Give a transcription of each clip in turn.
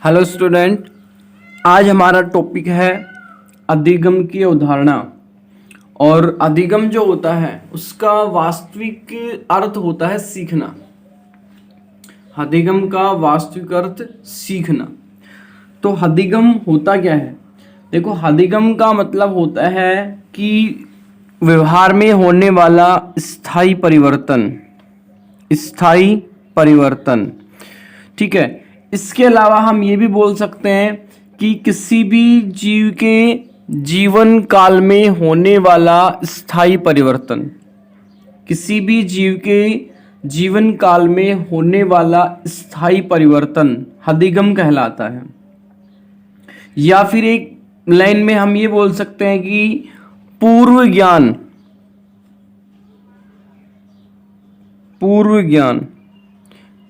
Hello student, आज हमारा topic है अधिगम की अवधारणा। और अधिगम जो होता है उसका वास्तविक अर्थ होता है सीखना। अधिगम का वास्तविक अर्थ सीखना। तो अधिगम होता क्या है? देखो, अधिगम का मतलब होता है कि व्यवहार में होने वाला स्थायी परिवर्तन। स्थायी परिवर्तन, ठीक है। इसके अलावा हम ये भी बोल सकते हैं कि किसी भी जीव के जीवन काल में होने वाला स्थायी परिवर्तन। किसी भी जीव के जीवन काल में होने वाला स्थायी परिवर्तन अधिगम कहलाता है। या फिर एक लाइन में हम ये बोल सकते हैं कि पूर्व ज्ञान। पूर्व ज्ञान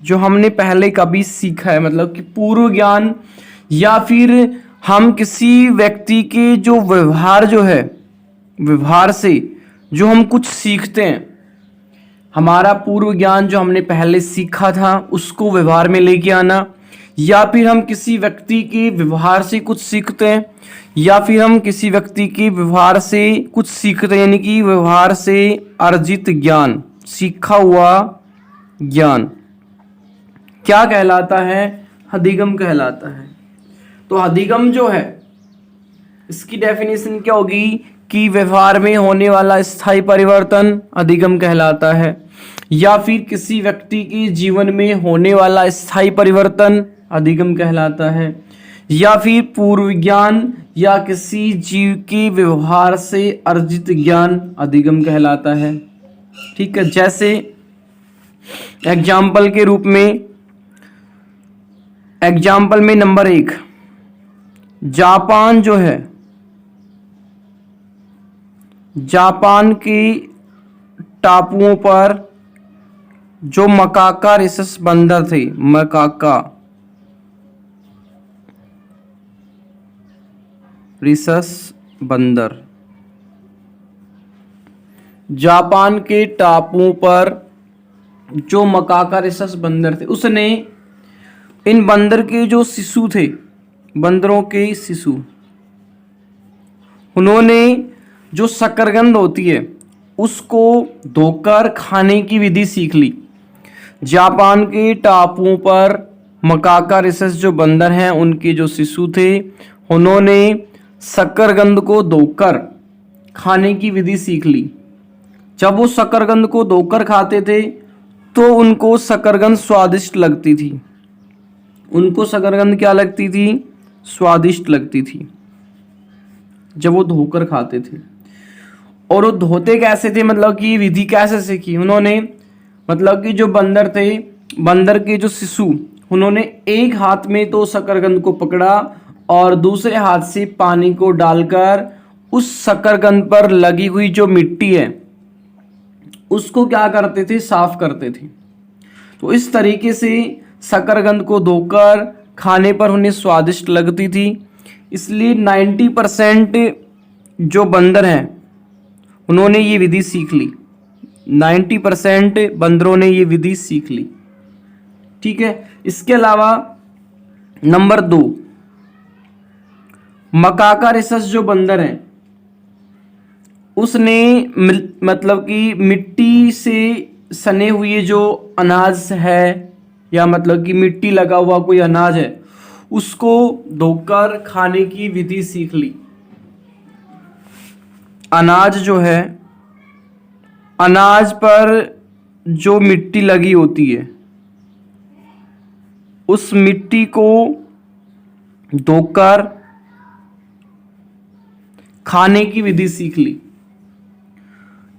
जो हमने पहले कभी सीखा है, मतलब कि पूर्व ज्ञान, या फिर हम किसी व्यक्ति के जो व्यवहार जो है, व्यवहार से जो हम कुछ सीखते हैं, हमारा पूर्व ज्ञान जो हमने पहले सीखा था उसको व्यवहार में लेके आना। या फिर हम किसी व्यक्ति के व्यवहार से कुछ सीखते हैं, या फिर हम किसी व्यक्ति के व्यवहार से कुछ सीखते हैं, यानी कि व्यवहार से अर्जित ज्ञान, सीखा हुआ ज्ञान क्या कहलाता है? अधिगम कहलाता है। तो अधिगम जो है इसकी डेफिनेशन क्या होगी कि व्यवहार में होने वाला स्थायी परिवर्तन अधिगम कहलाता है। या फिर किसी व्यक्ति के जीवन में होने वाला स्थायी परिवर्तन अधिगम कहलाता है। या फिर पूर्व ज्ञान या किसी जीव के व्यवहार से अर्जित ज्ञान अधिगम कहलाता है। ठीक है, जैसे एग्जाम्पल के रूप में, एग्जाम्पल में नंबर 1, जापान जो है, जापान के टापुओं पर जो मकाका रिसस बंदर थे, मकाका रिसस बंदर, जापान के टापुओं पर जो मकाका रिसस बंदर थे, उसने इन बंदर के जो शिशु थे, बंदरों के शिशु, उन्होंने जो शकरकंद होती है उसको धोकर खाने की विधि सीख ली। जापान के टापुओं पर मकाका रिसस जो बंदर हैं उनके जो शिशु थे, उन्होंने शकरकंद को धोकर खाने की विधि सीख ली। जब वो शकरकंद को धोकर खाते थे तो उनको शकरकंद स्वादिष्ट लगती थी। उनको शकरकंद क्या लगती थी? स्वादिष्ट लगती थी जब वो धोकर खाते थे। और वो धोते कैसे थे, मतलब कि विधि कैसे सीखी उन्होंने? मतलब कि जो बंदर थे, बंदर के जो शिशु, उन्होंने एक हाथ में तो शकरकंद को पकड़ा और दूसरे हाथ से पानी को डालकर उस शकरकंद पर लगी हुई जो मिट्टी है उसको क्या करते थे? साफ करते थे। तो इस तरीके से शकरकंद को धोकर खाने पर उन्हें स्वादिष्ट लगती थी। इसलिए 90% जो बंदर हैं उन्होंने ये विधि सीख ली। 90% बंदरों ने ये विधि सीख ली। ठीक है। इसके अलावा नंबर 2, मकाका रिसस जो बंदर है उसने मतलब कि मिट्टी से सने हुए जो अनाज है, या मतलब कि मिट्टी लगा हुआ कोई अनाज है, उसको धोकर खाने की विधि सीख ली। अनाज जो है, अनाज पर जो मिट्टी लगी होती है उस मिट्टी को धोकर खाने की विधि सीख ली।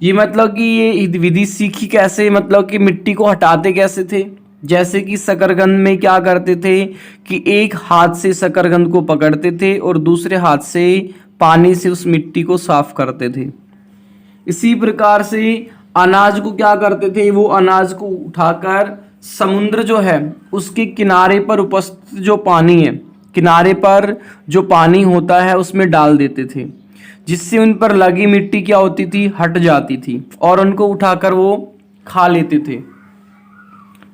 ये मतलब कि ये विधि सीखी कैसे, मतलब कि मिट्टी को हटाते कैसे थे? जैसे कि शकरकंद में क्या करते थे कि एक हाथ से शकरकंद को पकड़ते थे और दूसरे हाथ से पानी से उस मिट्टी को साफ करते थे। इसी प्रकार से अनाज को क्या करते थे? वो अनाज को उठाकर समुद्र जो है उसके किनारे पर उपस्थित जो पानी है, किनारे पर जो पानी होता है उसमें डाल देते थे, जिससे उन पर लगी मिट्टी क्या होती थी? हट जाती थी और उनको उठाकर वो खा लेते थे।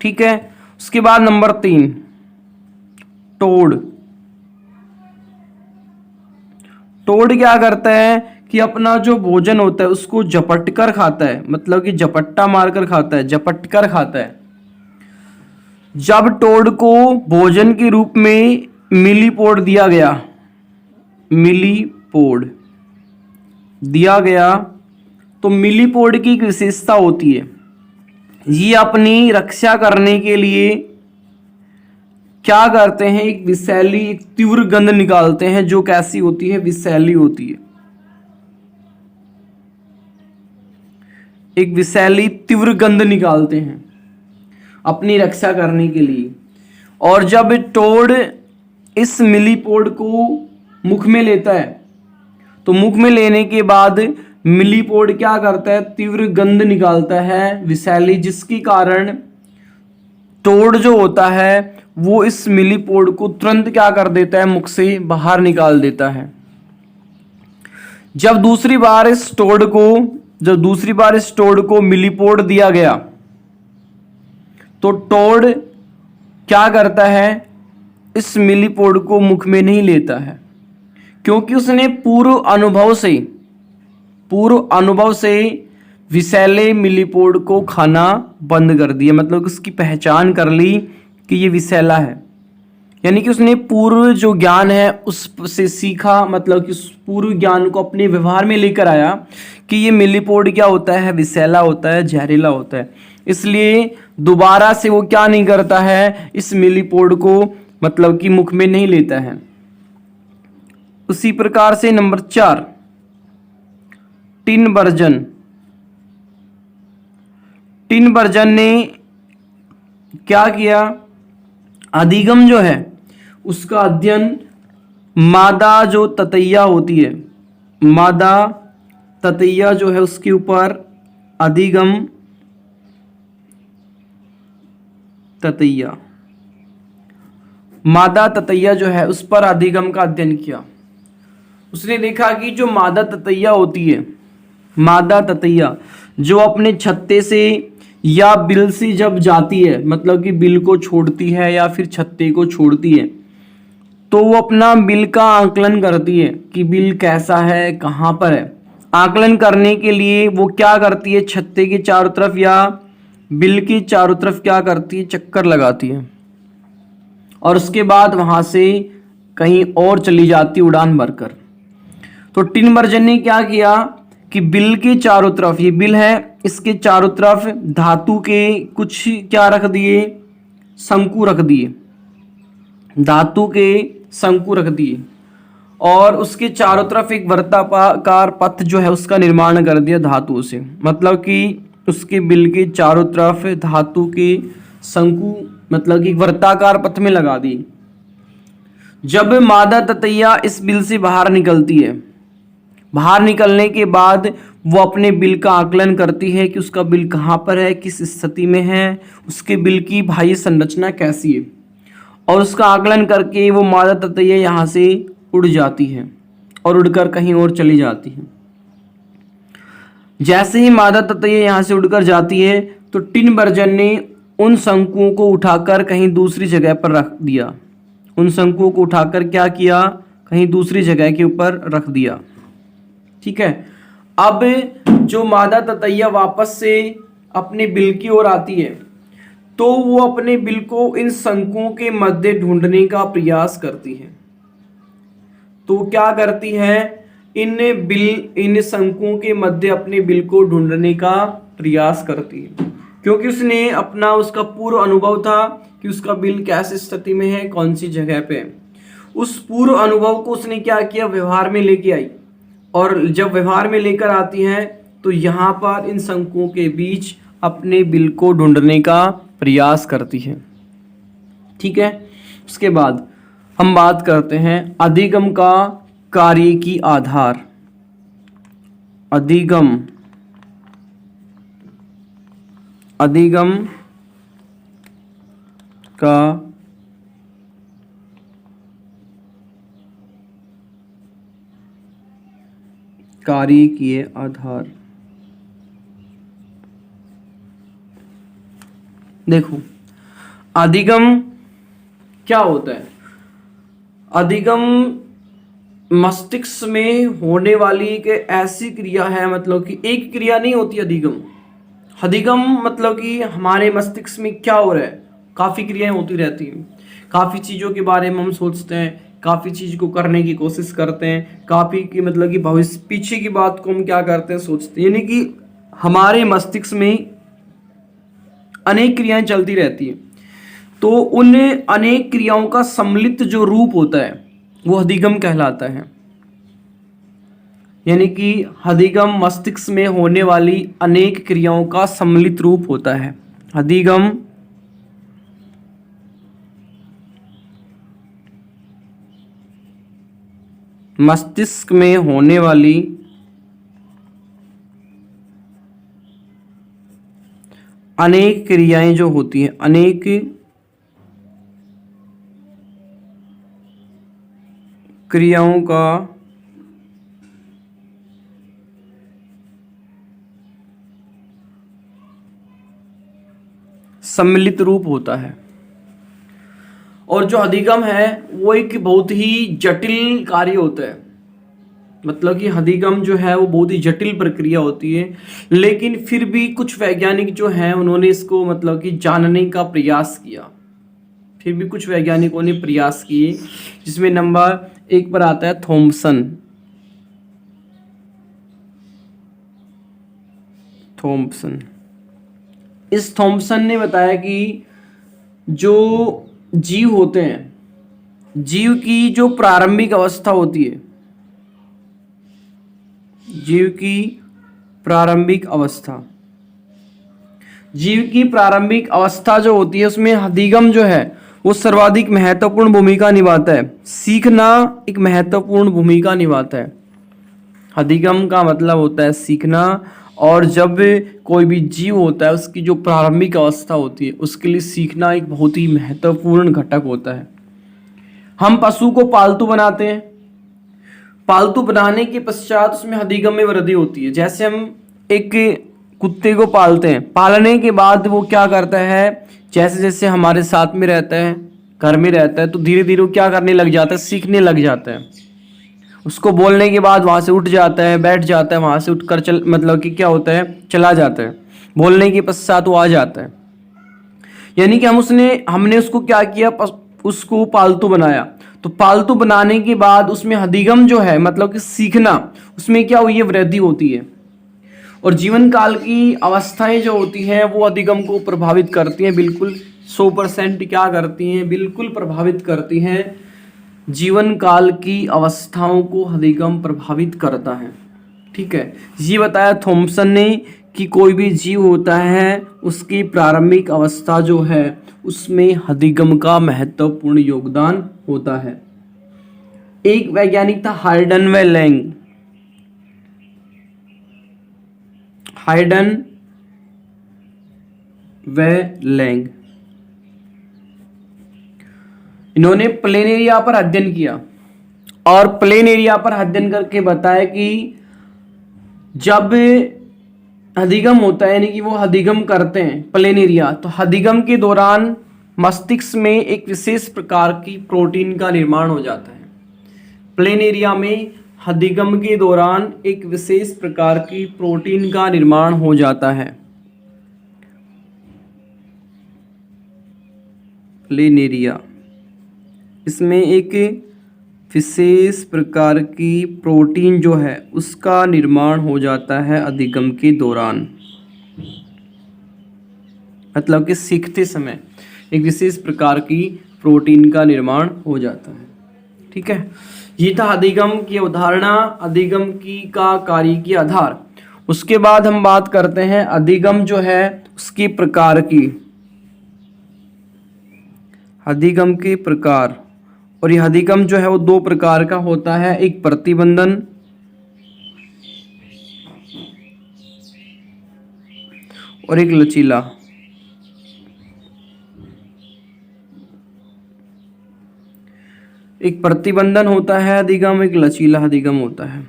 ठीक है। उसके बाद नंबर 3, टोड। टोड क्या करता है कि अपना जो भोजन होता है उसको झपट कर खाता है, मतलब कि झपट्टा मारकर खाता है, झपट कर खाता है। जब टोड को भोजन के रूप में मिलीपोड दिया गया, मिलीपोड दिया गया, तो मिलीपोड की एक विशेषता होती है, ये अपनी रक्षा करने के लिए क्या करते हैं, एक विषैली, एक तीव्र गंध निकालते हैं, जो कैसी होती है, विषैली होती है। एक विषैली तीव्र गंध निकालते हैं अपनी रक्षा करने के लिए। और जब टोड इस मिलीपोड को मुख में लेता है, तो मुख में लेने के बाद मिलीपोड क्या करता है, तीव्र गंध निकालता है विषैली, जिसके कारण टोड जो होता है वो इस मिलीपोड को तुरंत क्या कर देता है, मुख से बाहर निकाल देता है। जब दूसरी बार इस टोड को मिलीपोड दिया गया, तो टोड क्या करता है, इस मिलीपोड को मुख में नहीं लेता है, क्योंकि उसने पूर्व अनुभव से विषैले मिलीपोड को खाना बंद कर दिया, मतलब उसकी पहचान कर ली कि ये विषैला है। यानी कि उसने पूर्व जो ज्ञान है उससे सीखा, मतलब कि उस पूर्व ज्ञान को अपने व्यवहार में लेकर आया कि ये मिलीपोड क्या होता है, विषैला होता है, जहरीला होता है। इसलिए दोबारा से वो क्या नहीं करता है, इस मिलीपोड को मतलब कि मुख में नहीं लेता है। उसी प्रकार से नंबर 4, टिनबर्जन ने क्या किया, अधिगम जो है उसका अध्ययन मादा जो ततैया होती है, मादा ततैया जो है उसके ऊपर अधिगम ततैया, मादा ततैया जो है उस पर अधिगम का अध्ययन किया। उसने देखा कि जो मादा ततैया होती है, मादा ततैया जो अपने छत्ते से या बिल से जब जाती है, मतलब कि बिल को छोड़ती है या फिर छत्ते को छोड़ती है, तो वो अपना बिल का आकलन करती है कि बिल कैसा है, कहाँ पर है। आकलन करने के लिए वो क्या करती है, छत्ते के चारों तरफ या बिल के चारों तरफ क्या करती है, चक्कर लगाती है, और उसके बाद वहाँ से कहीं और चली जाती है उड़ान भरकर। तो टिनबर्जन ने क्या किया कि बिल के चारों तरफ, ये बिल है, इसके चारों तरफ धातु के कुछ क्या रख दिए, शंकु रख दिए, धातु के शंकु रख दिए, और उसके चारों तरफ एक वर्ताकार पथ जो है उसका निर्माण कर दिया धातु से, मतलब कि उसके बिल के चारों तरफ धातु के शंकु, मतलब कि वर्ताकार पथ में लगा दी। जब मादा ततैया इस बिल से बाहर निकलती है, बाहर निकलने के बाद वो अपने बिल का आकलन करती है कि उसका बिल कहाँ पर है, किस स्थिति में है, उसके बिल की बाह्य संरचना कैसी है, और उसका आकलन करके वो मादा ततैया यहाँ से उड़ जाती है और उड़कर कहीं और चली जाती है। जैसे ही मादा ततैया यहाँ से उड़कर जाती है, तो टिनबर्जन ने उन शंकुओं को उठाकर कहीं दूसरी जगह पर रख दिया। उन शंकुओं को उठाकर क्या किया, कहीं दूसरी जगह के ऊपर रख दिया। ठीक है। अब जो मादा ततैया वापस से अपने बिल की ओर आती है, तो वो अपने बिल को इन शंकुओं के मध्य ढूंढने का प्रयास करती है। तो क्या करती है, इन शंकुओं के मध्य अपने बिल को ढूंढने का प्रयास करती है, क्योंकि उसने अपना उसका पूर्व अनुभव था कि उसका बिल कैसी स्थिति में है, कौन सी जगह पे है। उस पूर्व अनुभव को उसने क्या किया, व्यवहार में लेके आई, और जब व्यवहार में लेकर आती हैं तो यहाँ पर इन शंकुओं के बीच अपने बिल को ढूंढने का प्रयास करती है। ठीक है। उसके बाद हम बात करते हैं अधिगम का कार्य की आधार। अधिगम का कार्य किए आधार। देखो अधिगम क्या होता है। अधिगम मस्तिष्क में होने वाली एक ऐसी क्रिया है, मतलब कि एक क्रिया नहीं होती अधिगम। अधिगम मतलब कि हमारे मस्तिष्क में क्या हो रहा है, काफ़ी क्रियाएं होती रहती हैं, काफ़ी चीज़ों के बारे में हम सोचते हैं, काफ़ी चीज़ को करने की कोशिश करते हैं, काफ़ी की मतलब कि भविष्य पीछे की बात को हम क्या करते हैं, सोचते हैं। यानी कि हमारे मस्तिष्क में अनेक क्रियाएं चलती रहती हैं। तो उन अनेक क्रियाओं का सम्मिलित जो रूप होता है वो अधिगम कहलाता है। यानी कि अधिगम मस्तिष्क में होने वाली अनेक क्रियाओं का सम्मिलित रूप होता है। अधिगम मस्तिष्क में होने वाली अनेक क्रियाएं जो होती हैं, अनेक क्रियाओं का सम्मिलित रूप होता है। और जो अधिगम है वो एक बहुत ही जटिल कार्य होता है। मतलब कि अधिगम जो है वो बहुत ही जटिल प्रक्रिया होती है, लेकिन फिर भी कुछ वैज्ञानिक जो हैं उन्होंने इसको मतलब कि जानने का प्रयास किया। फिर भी कुछ वैज्ञानिकों ने प्रयास किए, जिसमें नंबर 1 पर आता है थॉमसन। थॉमसन इस थॉमसन ने बताया कि जो जीव होते हैं, जीव की जो प्रारंभिक अवस्था होती है, जीव की प्रारंभिक अवस्था, जीव की प्रारंभिक अवस्था जो होती है उसमें अधिगम जो है वो सर्वाधिक महत्वपूर्ण भूमिका निभाता है। सीखना एक महत्वपूर्ण भूमिका निभाता है। अधिगम का मतलब होता है सीखना, और जब कोई भी जीव होता है उसकी जो प्रारंभिक अवस्था होती है उसके लिए सीखना एक बहुत ही महत्वपूर्ण घटक होता है। हम पशु को पालतू बनाते हैं, पालतू बनाने के पश्चात उसमें अधिगम में वृद्धि होती है। जैसे हम एक कुत्ते को पालते हैं, पालने के बाद वो क्या करता है, जैसे जैसे हमारे साथ में रहता है, घर में रहता है, तो धीरे धीरे वो क्या करने लग जाता है, सीखने लग जाता है। उसको बोलने के बाद वहाँ से उठ जाता है, बैठ जाता है, वहाँ से उठकर चल मतलब कि क्या होता है, चला जाता है। बोलने के पश्चात वो आ जाता है। यानी कि हमने उसको क्या किया, उसको पालतू बनाया। तो पालतू बनाने के बाद उसमें अधिगम जो है मतलब कि सीखना, उसमें क्या हुई है, वृद्धि होती है। और जीवन काल की अवस्थाएं जो होती हैं वो अधिगम को प्रभावित करती हैं, बिल्कुल 100% क्या करती हैं, बिल्कुल प्रभावित करती हैं। जीवन काल की अवस्थाओं को अधिगम प्रभावित करता है। ठीक है, ये बताया थॉमसन ने कि कोई भी जीव होता है उसकी प्रारंभिक अवस्था जो है उसमें अधिगम का महत्वपूर्ण योगदान होता है। एक वैज्ञानिक था हाइडन व लैंग। हाइडन व लैंग इन्होंने प्लेन एरिया पर अध्ययन किया, और प्लेन एरिया पर अध्ययन करके बताया कि जब अधिगम होता है, यानी कि वो अधिगम करते हैं प्लेन एरिया, तो अधिगम के दौरान मस्तिष्क में एक विशेष प्रकार की प्रोटीन का निर्माण हो जाता है। प्लेन एरिया में अधिगम के दौरान एक विशेष प्रकार की प्रोटीन का निर्माण हो जाता है। प्लेन एरिया, इसमें एक विशेष प्रकार की प्रोटीन जो है उसका निर्माण हो जाता है अधिगम के दौरान। मतलब कि सीखते समय एक विशेष प्रकार की प्रोटीन का निर्माण हो जाता है। ठीक है, ये था अधिगम की अवधारणा, अधिगम की का कार्य की आधार। उसके बाद हम बात करते हैं अधिगम जो है उसकी प्रकार की। अधिगम के प्रकार, और यह अधिगम जो है वो 2 प्रकार का होता है, एक प्रतिबंधन और एक लचीला। एक प्रतिबंधन होता है अधिगम, एक लचीला अधिगम होता है।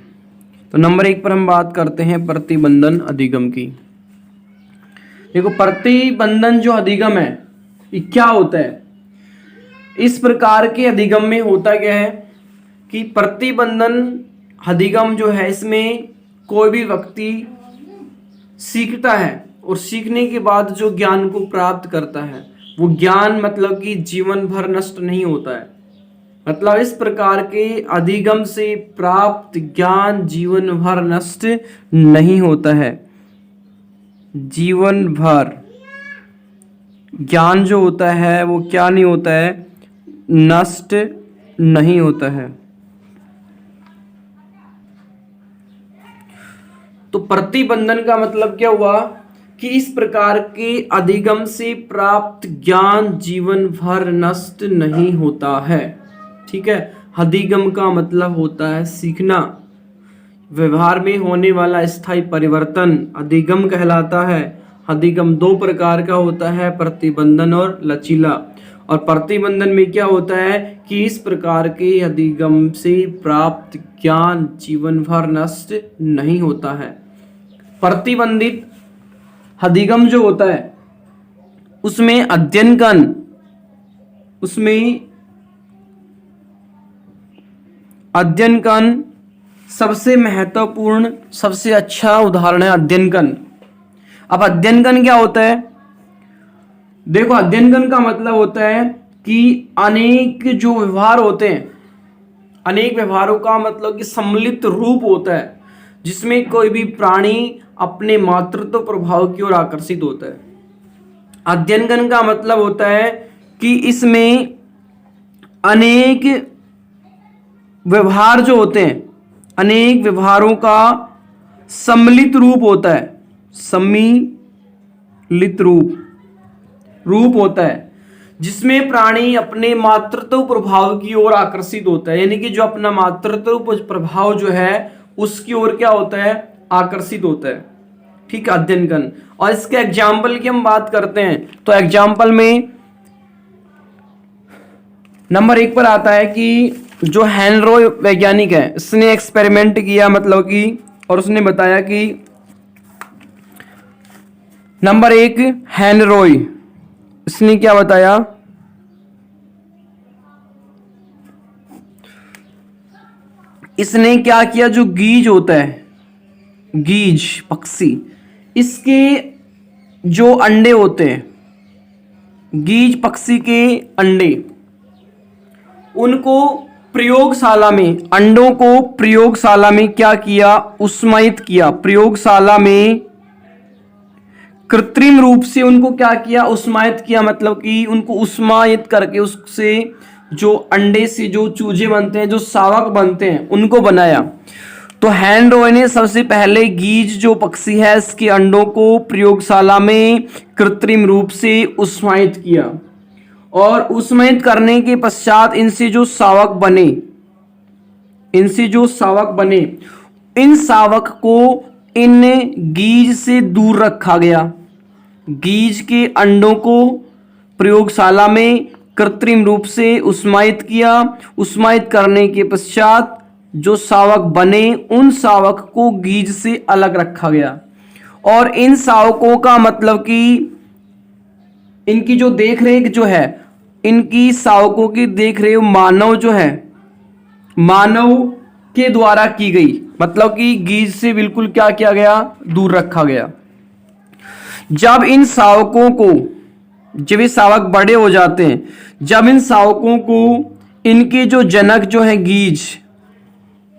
तो नंबर 1 पर हम बात करते हैं प्रतिबंधन अधिगम की। देखो, प्रतिबंधन जो अधिगम है ये क्या होता है, इस प्रकार के अधिगम में होता क्या है कि प्रतिबंधन अधिगम जो है इसमें कोई भी व्यक्ति सीखता है और सीखने के बाद जो ज्ञान को प्राप्त करता है वो ज्ञान मतलब कि जीवन भर नष्ट नहीं होता है। मतलब इस प्रकार के अधिगम से प्राप्त ज्ञान जीवन भर नष्ट नहीं होता है। जीवन भर ज्ञान जो होता है वो क्या नहीं होता है, नष्ट नहीं होता है। तो प्रतिबंधन का मतलब क्या हुआ कि इस प्रकार के अधिगम से प्राप्त ज्ञान जीवन भर नष्ट नहीं होता है। ठीक है, अधिगम का मतलब होता है सीखना, व्यवहार में होने वाला स्थायी परिवर्तन अधिगम कहलाता है। अधिगम दो प्रकार का होता है, प्रतिबंधन और लचीला। और प्रतिबंधन में क्या होता है कि इस प्रकार के अधिगम से प्राप्त ज्ञान जीवन भर नष्ट नहीं होता है। प्रतिबंधित अधिगम जो होता है उसमें अध्ययन कन सबसे महत्वपूर्ण सबसे अच्छा उदाहरण है अध्ययन कन। अब अध्ययन कन क्या होता है, देखो अध्ययन कन का मतलब होता है कि अनेक जो व्यवहार होते हैं, अनेक व्यवहारों का मतलब कि सम्मिलित रूप होता है जिसमें कोई भी प्राणी अपने मातृत्व प्रभाव की ओर आकर्षित होता है। अध्ययन का मतलब होता है कि इसमें अनेक व्यवहार जो होते हैं, अनेक व्यवहारों का सम्मिलित रूप होता है, सम्मिलित रूप होता है जिसमें प्राणी अपने मातृत्व प्रभाव की ओर आकर्षित होता है। यानी कि जो अपना मातृत्व प्रभाव जो है उसकी ओर क्या होता है, आकर्षित होता है। ठीक है, अध्ययन कन। और इसके एग्जाम्पल की हम बात करते हैं तो एग्जाम्पल में नंबर 1 पर आता है कि जो हेनरॉय वैज्ञानिक है इसने एक्सपेरिमेंट किया, मतलब कि और उसने बताया कि नंबर 1 हेनरॉय, इसने क्या बताया, इसने क्या किया, जो गीज होता है, गीज पक्षी, इसके जो अंडे होते हैं, गीज पक्षी के अंडे, उनको प्रयोगशाला में, अंडों को प्रयोगशाला में क्या किया, उष्मायित किया। प्रयोगशाला में कृत्रिम रूप से उनको क्या किया, उष्मायित किया, मतलब कि उनको उष्मायित करके उससे जो अंडे से जो चूजे बनते हैं, जो शावक बनते हैं, उनको बनाया। तो हेनरॉय ने सबसे पहले गीज जो पक्षी है इसके अंडों को प्रयोगशाला में कृत्रिम रूप से उष्मायित किया और उष्मायित करने के पश्चात इनसे जो शावक बने, इन शावक को इन गीज से दूर रखा गया। गीज के अंडों को प्रयोगशाला में कृत्रिम रूप से उष्मायित किया। उष्मायित करने के पश्चात जो शावक बने उन शावक को गीज से अलग रखा गया। और इन शावकों का मतलब कि इनकी जो देखरेख जो है, इनकी शावकों की देखरेख मानव जो है, मानव के द्वारा की गई, मतलब कि गीज से बिल्कुल क्या किया गया, दूर रखा गया। जब इन शावकों को, जब ये शावक बड़े हो जाते हैं, जब इन शावकों को इनके जो जनक जो है गीज,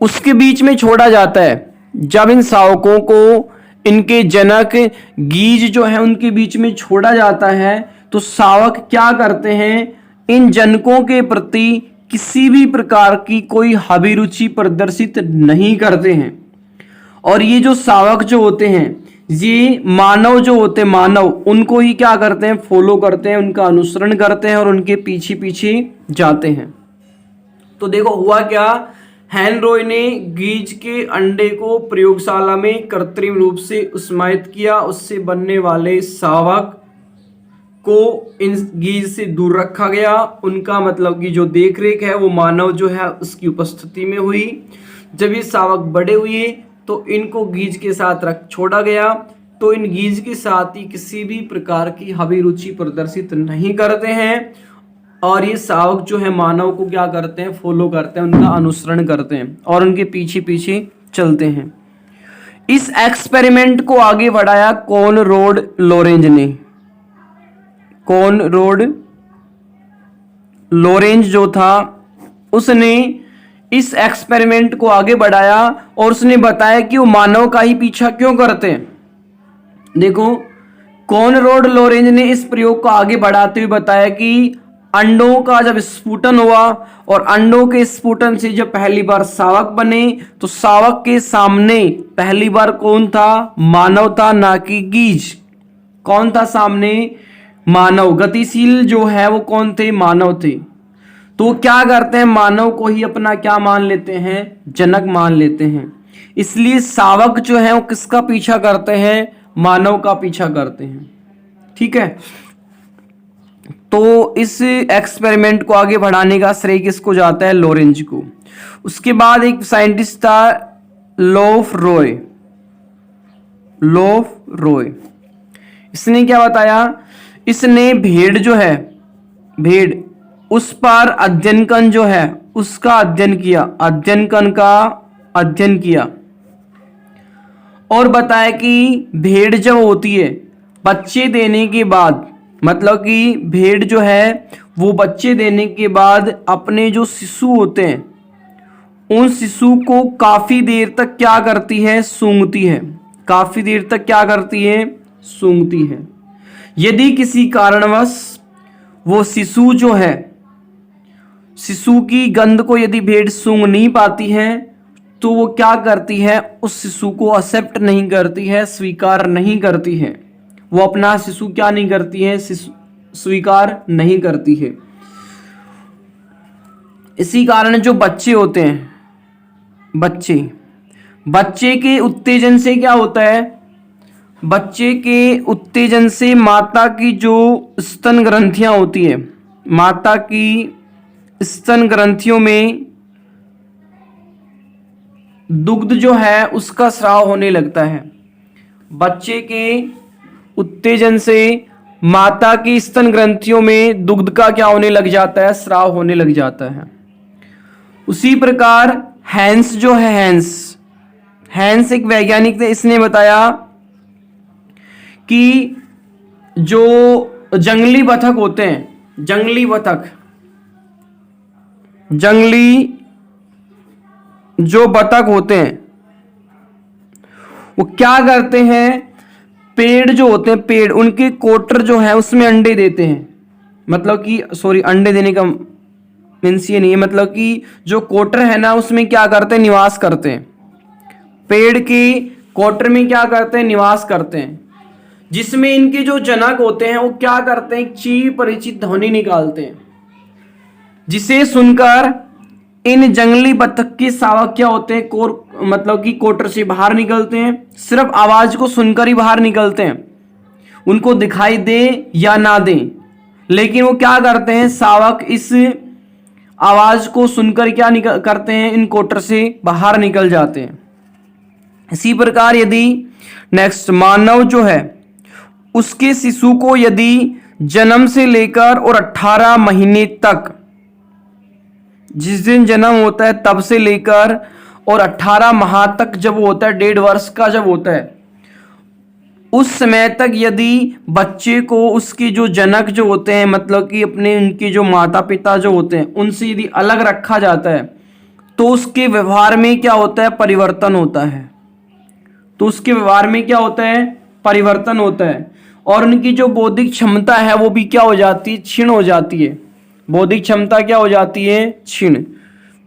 उसके बीच में छोड़ा जाता है, जब इन शावकों को इनके जनक गीज जो है उनके बीच में छोड़ा जाता है, तो शावक क्या करते हैं, इन जनकों के प्रति किसी भी प्रकार की कोई अभिरुचि प्रदर्शित नहीं करते हैं। और ये जो शावक जो होते हैं, ये मानव जो होते हैं, मानव उनको ही क्या करते हैं, फॉलो करते हैं, उनका अनुसरण करते हैं और उनके पीछे पीछे जाते हैं। तो देखो हुआ क्या, हेनरॉय ने गीज के अंडे को प्रयोगशाला में कृत्रिम रूप से उष्मायित किया, उससे बनने वाले शावक को इन गीज से दूर रखा गया। उनका मतलब कि जो देखरेख है वो मानव जो है उसकी उपस्थिति में हुई। जब ये शावक बड़े हुए तो इनको गीज के साथ छोड़ा गया। तो इन गीज के साथ ही किसी भी प्रकार की अभिरुचि प्रदर्शित नहीं करते हैं और ये शावक जो है मानव को क्या करते हैं, फॉलो करते हैं, उनका अनुसरण करते हैं और उनके पीछे पीछे चलते हैं। इस एक्सपेरिमेंट को आगे बढ़ाया कॉनरोड लोरेंज ने। कॉनरोड लोरेंज जो था उसने इस एक्सपेरिमेंट को आगे बढ़ाया और उसने बताया कि वो मानव का ही पीछा क्यों करते हैं। देखो, कॉनरोड लोरेंज ने इस प्रयोग को आगे बढ़ाते हुए बताया कि अंडों का जब स्फुटन हुआ और अंडों के स्फुटन से जब पहली बार शावक बने तो शावक के सामने पहली बार कौन था, मानव था, ना कि गीज। कौन था सामने, मानव। गतिशील जो है वो कौन थे, मानव थे। तो क्या करते हैं, मानव को ही अपना क्या मान लेते हैं, जनक मान लेते हैं। इसलिए शावक जो है वो किसका पीछा करते हैं, मानव का पीछा करते हैं। ठीक है, तो इस एक्सपेरिमेंट को आगे बढ़ाने का श्रेय किसको जाता है, लोरेंज को। उसके बाद एक साइंटिस्ट था लोफ रॉय। लोफ रॉय, इसने क्या बताया, इसने भेड़ जो है, भेड़ उस पर अध्ययन कण जो है उसका अध्ययन किया, अध्ययन कण का अध्ययन किया और बताया कि भेड़ जब होती है बच्चे देने के बाद, मतलब कि भेड़ जो है वो बच्चे देने के बाद अपने जो शिशु होते हैं उन शिशु को काफी देर तक क्या करती है, सूंघती है। काफी देर तक क्या करती है, सूंघती है। यदि किसी कारणवश वो शिशु जो है, शिशु की गंध को यदि भेड़ सूंघ नहीं पाती है तो वो क्या करती है, उस शिशु को एक्सेप्ट नहीं करती है, स्वीकार नहीं करती है। वो अपना शिशु क्या नहीं करती है, स्वीकार नहीं करती है। इसी कारण जो बच्चे होते हैं, बच्चे के उत्तेजन से क्या होता है, बच्चे के उत्तेजन से माता की जो स्तन ग्रंथियां होती है, माता की स्तन ग्रंथियों में दुग्ध जो है उसका स्राव होने लगता है। बच्चे के उत्तेजन से माता की स्तन ग्रंथियों में दुग्ध का क्या होने लग जाता है, स्राव होने लग जाता है। उसी प्रकार हैंस जो है, हैंस एक वैज्ञानिक थे, इसने बताया कि जो जंगली बतख होते हैं, जंगली जो बतख होते हैं वो क्या करते हैं, पेड़ जो होते हैं, पेड़ उनके कोटर जो है उसमें अंडे देते हैं। मतलब कि सॉरी, अंडे देने का मीन्स ये नहीं है, मतलब कि जो कोटर है ना उसमें क्या करते हैं, निवास करते हैं। पेड़ के कोटर में क्या करते हैं, निवास करते हैं, जिसमें इनके जो जनक होते हैं वो क्या करते हैं, ची परिचित ध्वनि निकालते हैं, जिसे सुनकर इन जंगली बतख के शावक क्या होते हैं, मतलब कि कोटर से बाहर निकलते हैं। सिर्फ आवाज को सुनकर ही बाहर निकलते हैं, उनको दिखाई दे या ना दे, लेकिन वो क्या करते हैं, शावक इस आवाज को सुनकर क्या करते हैं, इन कोटर से बाहर निकल जाते हैं। इसी प्रकार यदि नेक्स्ट मानव जो है उसके शिशु को यदि जन्म से लेकर और 18 महीने तक, जिस दिन जन्म होता है तब से लेकर और 18 माह तक जब होता है, 1.5 वर्ष का जब होता है, उस समय तक यदि बच्चे को उसके जो जनक जो होते हैं, मतलब कि अपने उनके जो माता पिता जो होते हैं उनसे यदि अलग रखा जाता है तो उसके व्यवहार में क्या होता है, परिवर्तन होता है। तो उसके व्यवहार में क्या होता है, परिवर्तन होता है और उनकी जो बौद्धिक क्षमता है वो भी क्या हो जाती है, क्षीण हो जाती है। बौद्धिक क्षमता क्या हो जाती है, क्षीण।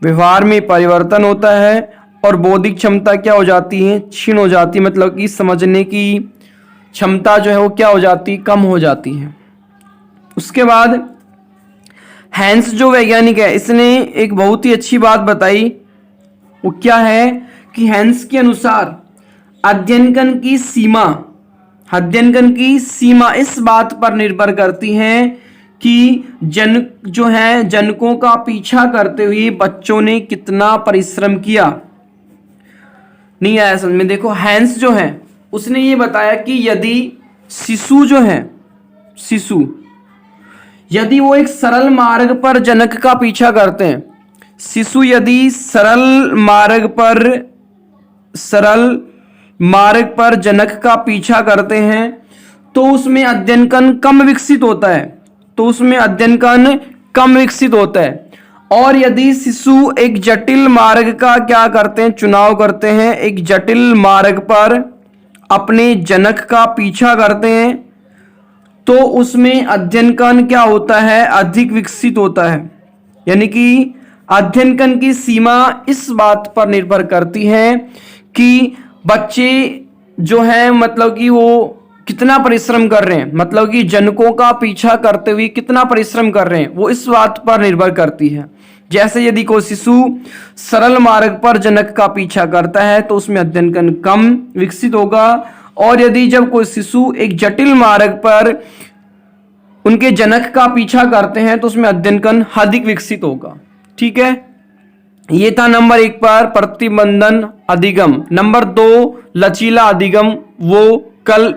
व्यवहार में परिवर्तन होता है और बौद्धिक क्षमता क्या हो जाती है, क्षीण हो जाती है। मतलब कि समझने की क्षमता जो है वो क्या हो जाती है, कम हो जाती है। उसके बाद हैंस जो वैज्ञानिक है इसने एक बहुत ही अच्छी बात बताई, वो क्या है कि हैंस के अनुसार अध्ययन की सीमा इस बात पर निर्भर करती है कि जनकों का पीछा करते हुए बच्चों ने कितना परिश्रम किया। नहीं आया समझ में। देखो, हैंस जो है उसने ये बताया कि यदि शिशु यदि वो एक सरल मार्ग पर जनक का पीछा करते हैं, शिशु यदि सरल मार्ग पर जनक का पीछा करते हैं तो उसमें अध्ययन कण कम विकसित होता है। और यदि शिशु एक जटिल मार्ग का क्या करते हैं, चुनाव करते हैं, एक जटिल मार्ग पर अपने जनक का पीछा करते हैं, तो उसमें अध्ययन कण क्या होता है, अधिक विकसित होता है। यानी कि अध्ययन कण की सीमा इस बात पर निर्भर करती है कि बच्चे जो हैं मतलब कि वो कितना परिश्रम कर रहे हैं, मतलब कि जनकों का पीछा करते हुए कितना परिश्रम कर रहे हैं, वो इस बात पर निर्भर करती है। जैसे यदि कोई शिशु सरल मार्ग पर जनक का पीछा करता है तो उसमें अध्ययन कण कम विकसित होगा, और यदि जब कोई शिशु एक जटिल मार्ग पर उनके जनक का पीछा करते हैं तो उसमें अध्ययन कण अधिक विकसित होगा। ठीक है, ये था नंबर 1 पर प्रतिबंधन अधिगम। नंबर 2 लचीला अधिगम, वो कल